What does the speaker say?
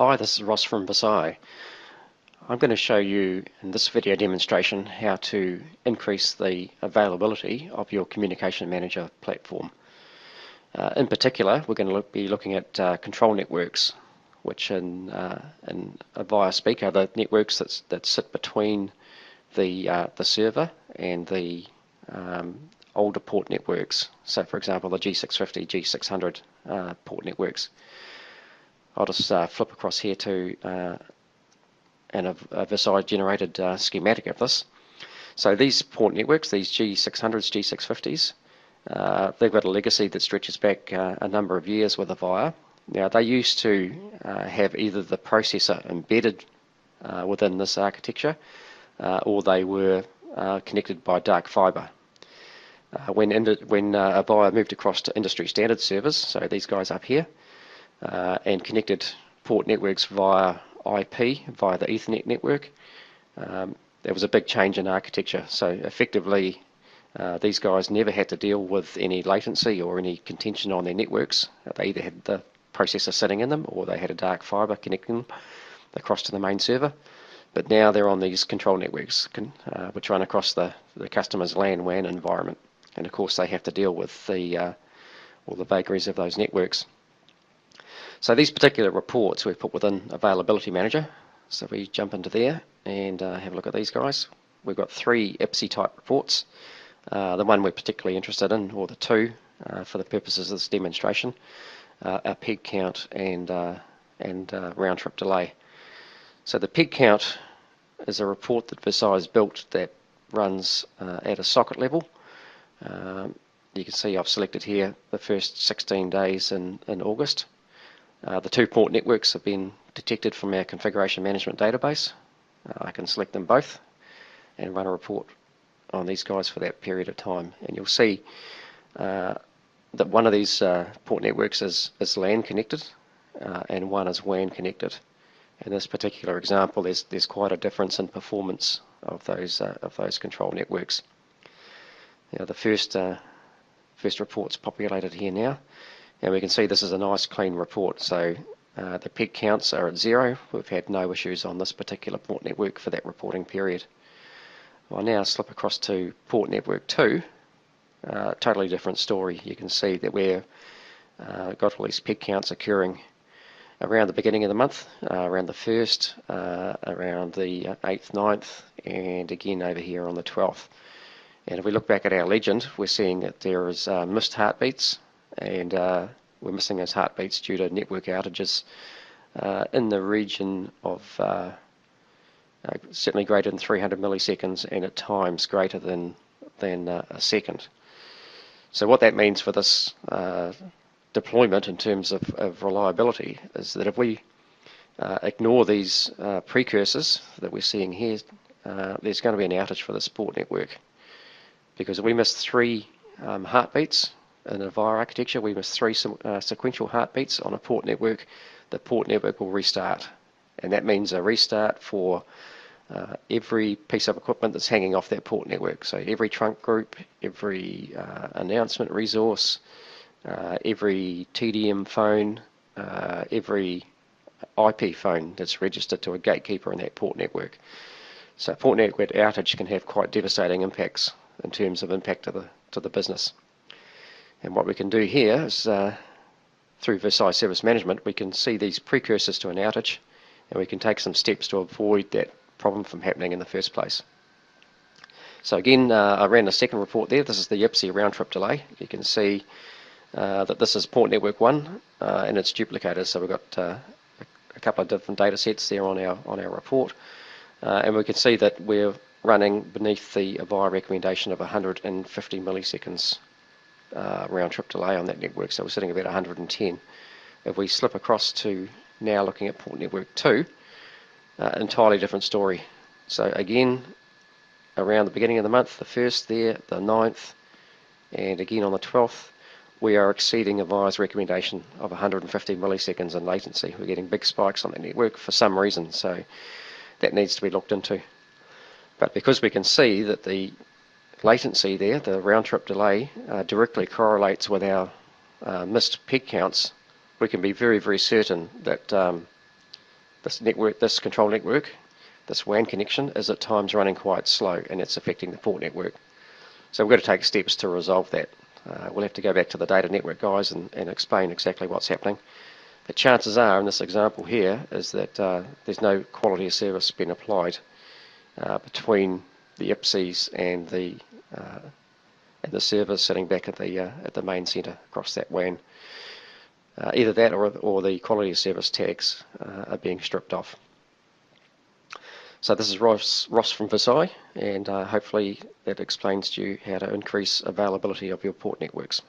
Hi, this is Ross from Virsae. I'm going to show you in this video demonstration how to increase the availability of your communication manager platform. In particular, we're going to be looking at control networks, which in Avaya speak are the networks that sit between the server and the older port networks. So, for example, the G650, G600 port networks. I'll just flip across here to a Virsae generated schematic of this. So these port networks, these G600s, G650s, they've got a legacy that stretches back a number of years with Avaya. Now they used to have either the processor embedded within this architecture or they were connected by dark fiber. When Avaya moved across to industry standard servers, so these guys up here, and connected port networks via IP, via the Ethernet network, there was a big change in architecture. So effectively, these guys never had to deal with any latency or any contention on their networks. They either had the processor sitting in them or they had a dark fiber connecting them across to the main server. But now they're on these control networks, which run across the customer's LAN WAN environment. And of course, they have to deal with all the vagaries of those networks. So these particular reports we've put within Availability Manager. So we jump into there and have a look at these guys. We've got 3 IPSI type reports. The one we're particularly interested in, or the 2 for the purposes of this demonstration, are peg count and round trip delay. So the peg count is a report that Virsae has built that runs at a socket level. You can see I've selected here the first 16 days in August. The 2 port networks have been detected from our configuration management database. I can select them both and run a report on these guys for that period of time. And you'll see that one of these port networks is LAN connected and one is WAN connected. In this particular example, there's quite a difference in performance of those control networks. Now the first report's populated here now. And we can see this is a nice clean report. So the peg counts are at 0. We've had no issues on this particular port network for that reporting period. I'll now slip across to port network 2. Totally different story. You can see that we've got all these peg counts occurring around the beginning of the month, around the 1st, around the 8th, 9th, and again over here on the 12th. And if we look back at our legend, we're seeing that there is missed heartbeats, and we're missing those heartbeats due to network outages in the region of certainly greater than 300 milliseconds and at times greater than a second. So what that means for this deployment in terms of reliability is that if we ignore these precursors that we're seeing here, there's going to be an outage for this port network. Because if we miss 3 heartbeats in a Avaya architecture, we miss 3 sequential heartbeats on a port network, the port network will restart. And that means a restart for every piece of equipment that's hanging off that port network. So every trunk group, every announcement resource, every TDM phone, every IP phone that's registered to a gatekeeper in that port network. So port network outage can have quite devastating impacts in terms of impact to the business. And what we can do here is through VSM Service Management, we can see these precursors to an outage and we can take some steps to avoid that problem from happening in the first place. So again, I ran a second report there. This is the IPSI round trip delay. You can see that this is port network 1 and it's duplicated. So we've got a couple of different data sets there on our report. And we can see that we're running beneath the Avaya recommendation of 150 milliseconds round trip delay on that network, so we're sitting about 110. If we slip across to now looking at port network 2, entirely different story. So again, around the beginning of the month, the 1st there, the 9th, and again on the 12th, we are exceeding Avaya's recommendation of 150 milliseconds in latency. We're getting big spikes on that network for some reason, so that needs to be looked into. But because we can see that the latency there, the round trip delay, directly correlates with our missed peg counts, we can be very, very certain that this control network, this WAN connection, is at times running quite slow, and it's affecting the port network. So we've got to take steps to resolve that. We'll have to go back to the data network guys and explain exactly what's happening. The chances are, in this example here, is that there's no quality of service being applied between the IPSIs and the servers sitting back at the main centre across that WAN. Either that or the quality of service tags are being stripped off. So this is Ross from Virsae, and hopefully that explains to you how to increase availability of your port networks.